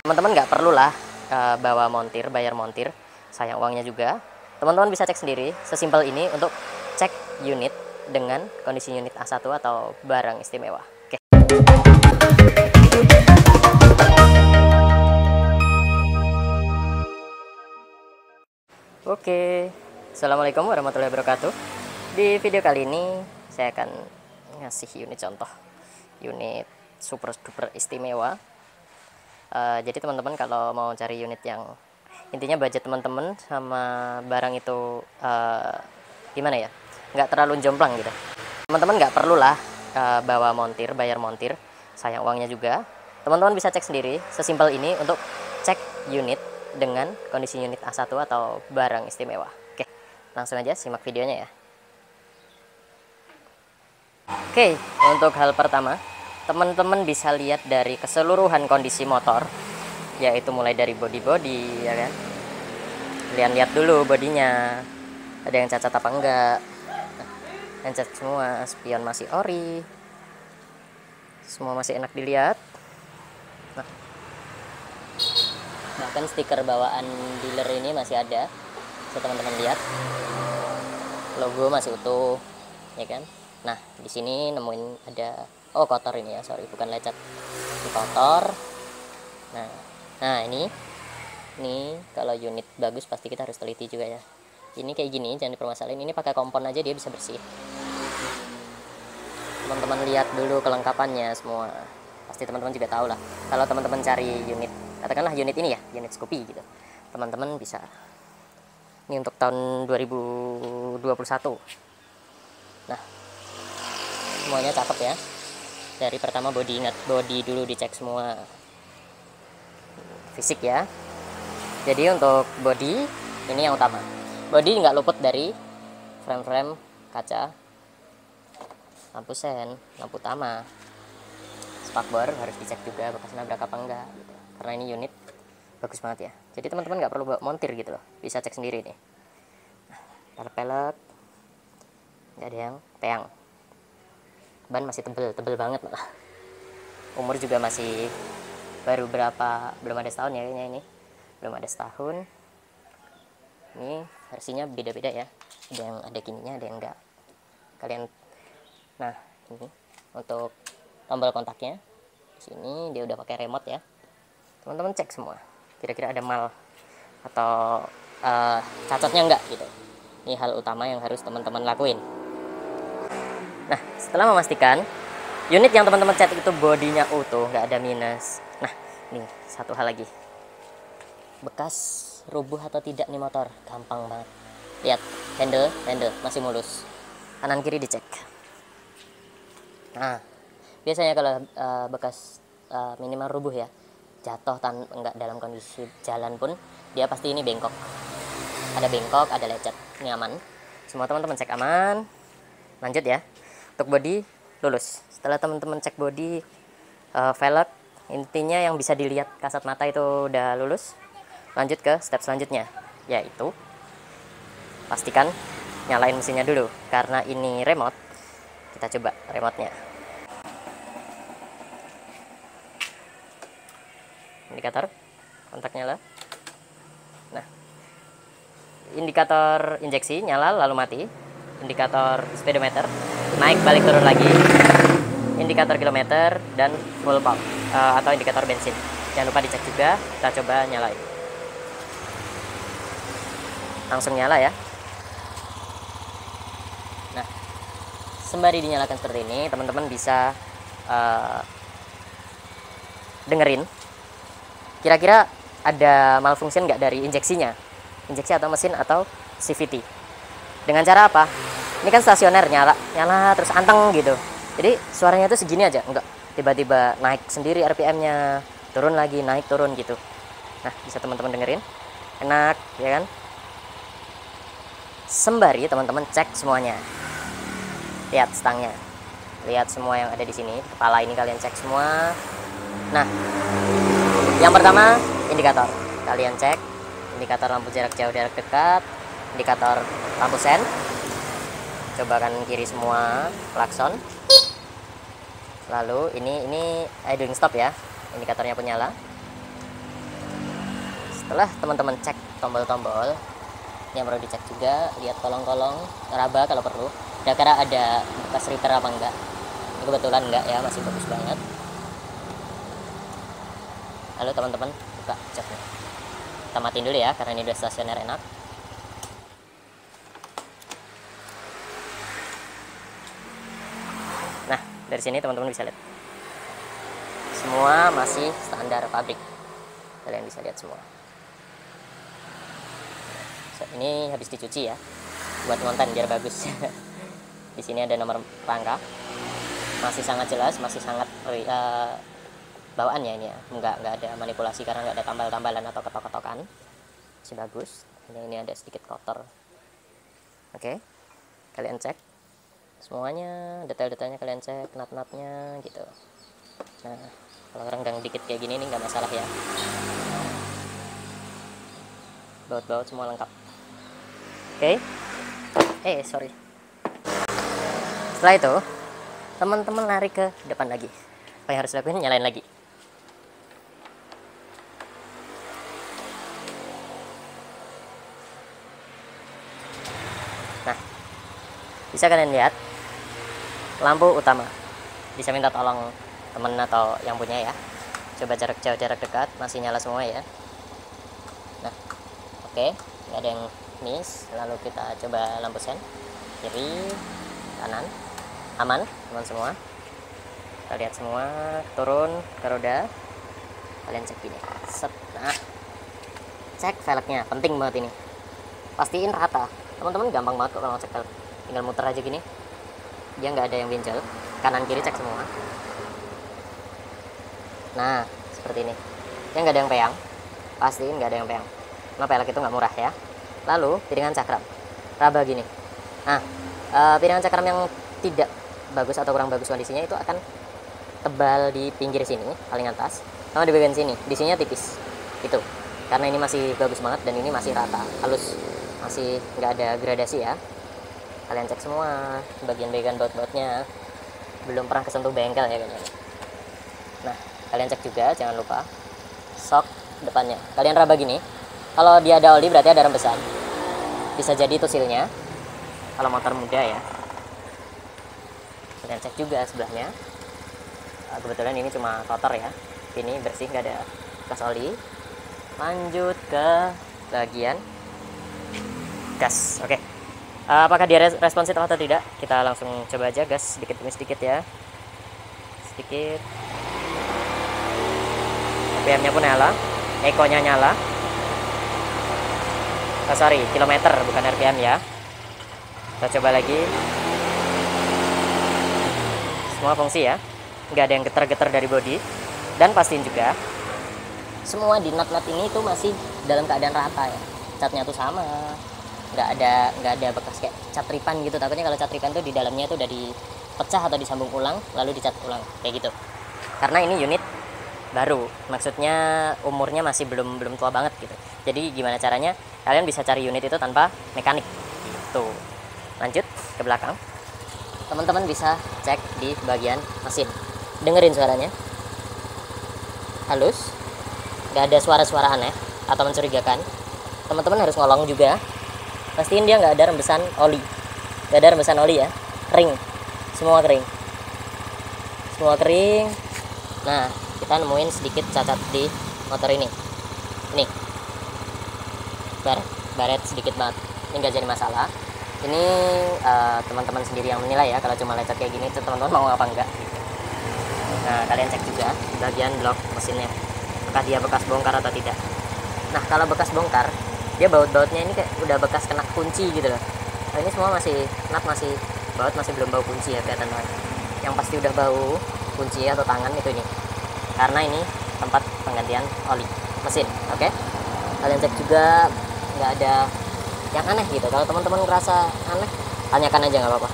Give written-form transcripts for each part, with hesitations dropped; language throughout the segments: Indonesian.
Teman-teman nggak perlulah bawa montir, bayar montir, sayang uangnya juga. Teman-teman bisa cek sendiri, sesimpel ini untuk cek unit dengan kondisi unit A1 atau barang istimewa. Oke. Oke, Assalamualaikum warahmatullahi wabarakatuh. Di video kali ini saya akan ngasih unit contoh, unit super duper istimewa. Jadi teman-teman kalau mau cari unit yang intinya budget teman-teman sama barang itu gimana ya, nggak terlalu jomplang gitu, teman-teman nggak perlulah bawa montir, bayar montir, sayang uangnya juga. Teman-teman bisa cek sendiri, sesimpel ini untuk cek unit dengan kondisi unit A1 atau barang istimewa. Oke, langsung aja simak videonya ya. Oke, untuk hal pertama, teman-teman bisa lihat dari keseluruhan kondisi motor, yaitu mulai dari body ya kan. Kalian lihat dulu bodinya, ada yang cacat apa enggak. Yang cacat semua, spion masih ori, semua masih enak dilihat. Nah, bahkan stiker bawaan dealer ini masih ada, bisa teman-teman lihat, logo masih utuh ya kan. Nah, di sini nemuin ada, oh kotor ini ya, sorry bukan lecet, ini kotor. Nah ini kalau unit bagus pasti kita harus teliti juga ya. Ini kayak gini jangan dipermasalahin, ini pakai kompon aja dia bisa bersih. Teman-teman lihat dulu kelengkapannya semua, pasti teman-teman juga tahu lah. Kalau teman-teman cari unit, katakanlah unit ini ya, unit Scoopy gitu, teman-teman bisa, ini untuk tahun 2021. Nah, semuanya cakep ya. Dari pertama body, ingat body dulu dicek semua, fisik ya. Jadi untuk body ini yang utama, body nggak luput dari frame-frame kaca, lampu sen, lampu utama, spakbor harus dicek juga bekas nabrak apa enggak gitu. Karena ini unit bagus banget ya, jadi teman-teman nggak perlu bawa montir gitu loh, bisa cek sendiri nih. Pelek nggak ada yang teang, ban masih tebel banget malah, umur juga masih baru berapa, belum ada setahun ya kayaknya, ini belum ada setahun. Ini versinya beda-beda ya, ada yang ada gininya, ada yang enggak kalian. Nah, ini untuk tombol kontaknya, di sini dia udah pakai remote ya. Teman-teman cek semua, kira-kira ada mal atau cacatnya enggak gitu. Ini hal utama yang harus teman-teman lakuin. Nah, setelah memastikan unit yang teman-teman cek itu bodinya utuh, nggak ada minus. Nah, nih satu hal lagi, bekas rubuh atau tidak nih motor, gampang banget. Lihat handle masih mulus, kanan kiri dicek. Nah, biasanya kalau bekas minimal rubuh ya, jatuh enggak dalam kondisi jalan pun dia pasti ini bengkok, ada bengkok, ada lecet. Ini aman, semua teman-teman cek aman. Lanjut ya, untuk body lulus. Setelah teman-teman cek body, velg, intinya yang bisa dilihat kasat mata itu udah lulus. Lanjut ke step selanjutnya, yaitu pastikan nyalain mesinnya dulu. Karena ini remote, kita coba remote-nya. Indikator kontak nyala. Nah, indikator injeksi nyala lalu mati. Indikator speedometer naik balik turun lagi. Indikator kilometer dan full pump atau indikator bensin. Jangan lupa dicek juga. Kita coba nyalain. Langsung nyala ya. Nah, sembari dinyalakan seperti ini, teman-teman bisa dengerin kira-kira ada malfunction nggak dari injeksinya, injeksi atau mesin atau CVT. Dengan cara apa? Ini kan stasioner, nyala terus anteng gitu. Jadi suaranya itu segini aja, enggak tiba-tiba naik sendiri RPM-nya, turun lagi, naik turun gitu. Nah, bisa teman-teman dengerin, enak ya kan. Sembari teman-teman cek semuanya, lihat stangnya, lihat semua yang ada di sini, kepala ini kalian cek semua. Nah, yang pertama indikator, kalian cek indikator lampu jarak jauh, jarak dekat, indikator lampu sen, coba kanan kiri semua, klakson. Lalu ini idling stop ya, indikatornya pun nyala. Setelah teman-teman cek tombol-tombol, yang perlu dicek juga, lihat kolong-kolong, raba kalau perlu, kira-kira ada bekas repair apa enggak. Ini kebetulan enggak ya, masih bagus banget. Lalu teman-teman buka joknya. Kita matiin dulu ya, karena ini udah stasioner enak. Nah, dari sini teman-teman bisa lihat, semua masih standar pabrik. Kalian bisa lihat semua. Ini habis dicuci ya, buat ngonten biar bagus. Di sini ada nomor rangka, masih sangat jelas, masih sangat bawaannya ini ya, nggak ada manipulasi karena nggak ada tambal-tambalan atau ketok-ketokan, masih bagus. Ini ada sedikit kotor. Oke, kalian cek semuanya, detail-detailnya kalian cek, nut-nutnya gitu. Nah, kalau renggang dikit kayak gini ini nggak masalah ya, baut-baut semua lengkap. Oke. Sorry. Setelah itu, teman-teman lari ke depan lagi. Apa yang harus dilakukan? Nyalain lagi. Nah, bisa kalian lihat lampu utama. Bisa minta tolong teman atau yang punya ya. Coba jarak jauh, jarak dekat, masih nyala semua ya. Nah, oke, nggak ada yang miss. Lalu kita coba lampu sen, kiri, kanan, aman teman semua. Kita lihat semua, turun ke roda, kalian cek gini, set. Nah, cek velgnya, penting banget ini, pastiin rata. Teman-teman gampang banget kok kalau cek velg, tinggal muter aja gini, dia nggak ada yang winjel. Kanan kiri cek semua. Nah, seperti ini, dia nggak ada yang peyang, pastiin nggak ada yang peyang, karena velg itu nggak murah ya. Lalu piringan cakram, raba gini. Nah, piringan cakram yang tidak bagus atau kurang bagus kondisinya itu akan tebal di pinggir sini paling atas, sama di bagian sini, di sininya tipis itu, karena ini masih bagus banget dan ini masih rata, halus, masih nggak ada gradasi ya. Kalian cek semua bagian-bagian baut-bautnya, belum pernah kesentuh bengkel ya kayaknya. Nah, kalian cek juga, jangan lupa sok depannya, kalian raba gini. Kalau dia ada oli berarti ada rembesan, bisa jadi itu silnya kalau motor muda ya. Kalian cek juga sebelahnya. Kebetulan ini cuma kotor ya, ini bersih, nggak ada bekas oli. Lanjut ke bagian gas. Oke, apakah dia responsif atau tidak? Kita langsung coba aja gas sedikit demi sedikit ya, sedikit. RPM-nya pun nyala, eco-nya nyala. Sorry, kilometer bukan RPM ya. Kita coba lagi. Semua fungsi ya, nggak ada yang getar-getar dari bodi. Dan pastiin juga semua di nut-nut ini tuh masih dalam keadaan rata ya, catnya tuh sama, nggak ada bekas kayak cat ripan gitu. Takutnya kalau cat ripan tuh di dalamnya tuh udah dipecah atau disambung ulang lalu dicat ulang kayak gitu, karena ini unit baru, maksudnya umurnya masih belum tua banget gitu. Jadi gimana caranya kalian bisa cari unit itu tanpa mekanik gitu. Lanjut ke belakang, teman-teman bisa cek di bagian mesin, dengerin suaranya, halus, nggak ada suara-suara aneh atau mencurigakan. Teman-teman harus ngolong juga, pastiin dia nggak ada rembesan oli, ya, kering, semua kering. Nah, kita nemuin sedikit cacat di motor ini, baret sedikit banget. Ini nggak jadi masalah, ini teman-teman sendiri yang menilai ya. Kalau cuma lecet kayak gini, teman-teman mau apa enggak gitu. Nah, kalian cek juga bagian blok mesinnya, apakah dia bekas bongkar atau tidak. Nah, kalau bekas bongkar, dia baut-bautnya ini kayak udah bekas kena kunci gitu loh. Nah, ini semua masih nut, baut masih belum bau kunci ya, kelihatan banget. Yang pasti udah bau kunci atau tangan itu ini, karena ini tempat penggantian oli mesin. Oke, kalian cek juga nggak ada yang aneh gitu. Kalau teman-teman ngerasa aneh, tanyakan aja, nggak apa-apa.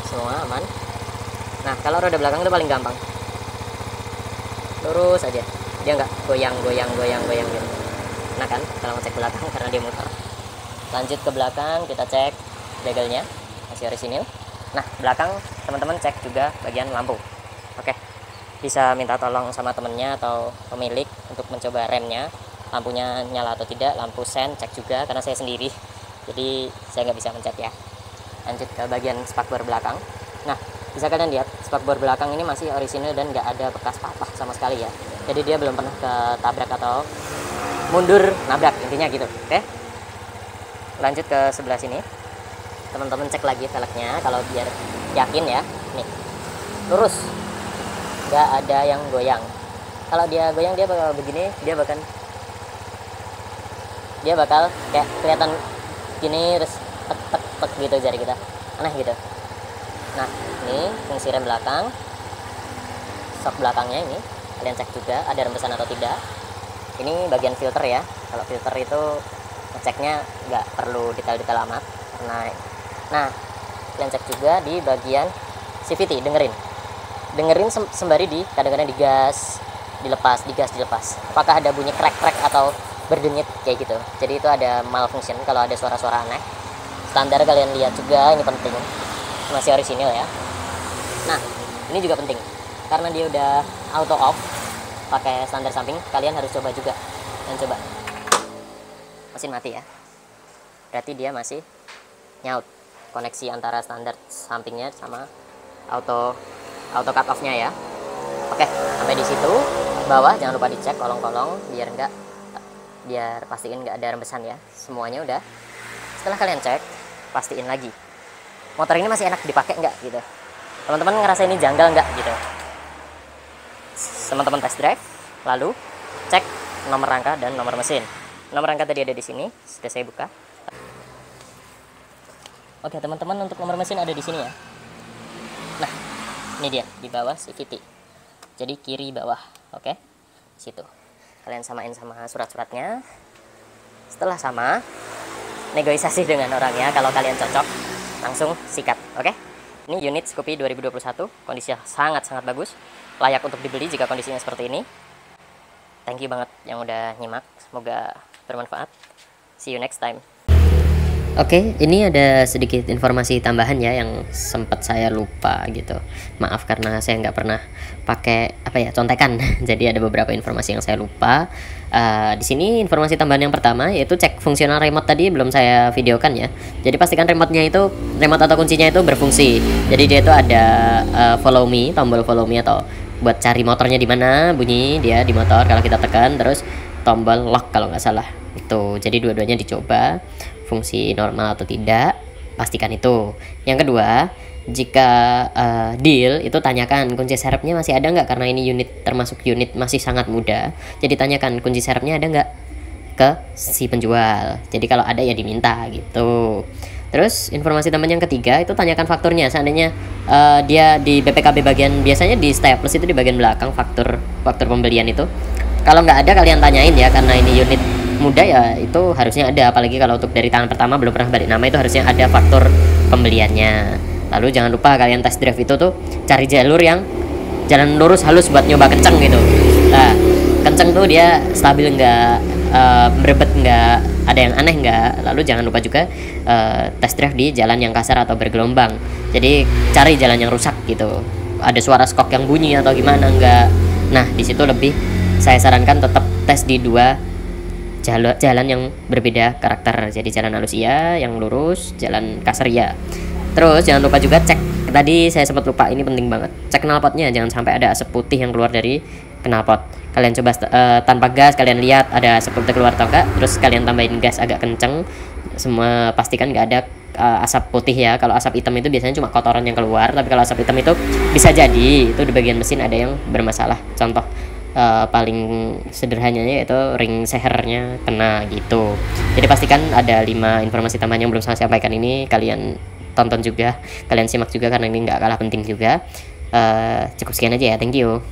Semua aman. Nah, kalau roda belakang itu paling gampang, lurus aja, dia nggak goyang gitu. Nah kan kalau ngecek belakang karena dia muter. Lanjut ke belakang, kita cek begelnya masih orisinil. Nah, belakang teman-teman cek juga bagian lampu. Oke, bisa minta tolong sama temennya atau pemilik untuk mencoba remnya. lampunya nyala atau tidak. Lampu sen cek juga karena saya sendiri, jadi saya nggak bisa mencet ya. Lanjut ke bagian spakbor belakang. Nah, bisa kalian lihat spakbor belakang ini masih orisinil dan nggak ada bekas patah sama sekali ya. Jadi dia belum pernah ketabrak atau mundur nabrak, intinya gitu. Oke, lanjut ke sebelah sini. Teman-teman cek lagi velgnya kalau biar yakin ya. Nih, lurus, nggak ada yang goyang. Kalau dia goyang dia bakal begini, dia bakal kayak kelihatan gini terus tek tek tek gitu jari kita, aneh gitu. Nah, ini fungsi rem belakang, shock belakangnya ini kalian cek juga ada rembesan atau tidak. Ini bagian filter ya. Kalau filter itu ngeceknya nggak perlu detail-detail amat karena, nah kalian cek juga di bagian CVT. dengerin sembari kadang-kadang digas dilepas, apakah ada bunyi krek-krek atau berdenyit kayak gitu. Jadi itu ada malfunction kalau ada suara-suara aneh. Standar kalian lihat juga, ini penting, masih orisinil ya. Nah, ini juga penting karena dia udah auto off pakai standar samping. Kalian harus coba juga, dan coba mesin mati ya, berarti dia masih nyaut. Koneksi antara standar sampingnya sama auto cut off nya ya. Oke, sampai di situ. Bawah jangan lupa dicek kolong-kolong biar pastiin nggak ada rembesan ya. Semuanya udah. Setelah kalian cek, pastiin lagi motor ini masih enak dipakai nggak gitu. Teman-teman ngerasa ini janggal nggak gitu. Teman-teman test drive, lalu cek nomor rangka dan nomor mesin. Nomor rangka tadi ada di sini, sudah saya buka. Oke teman-teman, untuk nomor mesin ada di sini ya. Nah, ini dia di bawah CVT. Jadi kiri bawah, oke, situ. Kalian samain sama surat-suratnya. Setelah sama, negosiasi dengan orangnya. Kalau kalian cocok, langsung sikat, oke? Ini unit Scoopy 2021, kondisinya sangat-sangat bagus, layak untuk dibeli jika kondisinya seperti ini. Thank you banget yang udah nyimak, semoga bermanfaat. See you next time. Oke, ini ada sedikit informasi tambahan ya yang sempat saya lupa gitu. Maaf karena saya nggak pernah pakai contekan. Jadi ada beberapa informasi yang saya lupa. Di sini informasi tambahan yang pertama yaitu cek fungsional remote tadi belum saya videokan ya. Jadi pastikan remote atau kuncinya itu berfungsi. Jadi dia itu ada follow me, tombol follow me atau buat cari motornya di mana, bunyi dia di motor kalau kita tekan, terus tombol lock kalau nggak salah. Itu. Jadi dua-duanya dicoba. Fungsi normal atau tidak, pastikan itu. Yang kedua, jika deal itu tanyakan kunci serepnya masih ada nggak, karena ini termasuk unit masih sangat muda. Jadi tanyakan kunci serepnya ada nggak ke si penjual. Jadi kalau ada ya diminta gitu. Terus informasi tambahan yang ketiga itu tanyakan fakturnya. Seandainya dia di BPKB bagian, biasanya di staples itu di bagian belakang faktur pembelian itu. Kalau nggak ada kalian tanyain ya, karena ini unit muda ya itu harusnya ada. Apalagi kalau untuk dari tangan pertama belum pernah balik nama itu harusnya ada faktur pembeliannya. Lalu jangan lupa kalian test drive itu tuh cari jalur yang jalan lurus halus buat nyoba kenceng gitu. Nah, kenceng tuh dia stabil nggak, berebet nggak, ada yang aneh nggak. Lalu jangan lupa juga test drive di jalan yang kasar atau bergelombang. Jadi cari jalan yang rusak gitu, ada suara skok yang bunyi atau gimana nggak. Nah di situ lebih saya sarankan tetap tes di dua jalan yang berbeda karakter. Jadi jalan halus iya, yang lurus, jalan kasar iya. Terus jangan lupa juga cek, tadi saya sempat lupa, ini penting banget, cek knalpotnya. Jangan sampai ada asap putih yang keluar dari knalpot. Kalian coba tanpa gas, kalian lihat ada asap putih keluar atau enggak. Terus kalian tambahin gas agak kenceng. Semua pastikan nggak ada asap putih ya. Kalau asap hitam itu biasanya cuma kotoran yang keluar, tapi kalau asap hitam itu bisa jadi itu di bagian mesin ada yang bermasalah. Contoh paling sederhananya yaitu ring sehernya kena gitu. Jadi pastikan ada 5 informasi tambahan yang belum saya sampaikan ini kalian tonton juga, kalian simak juga karena ini nggak kalah penting juga. Cukup sekian aja ya, thank you.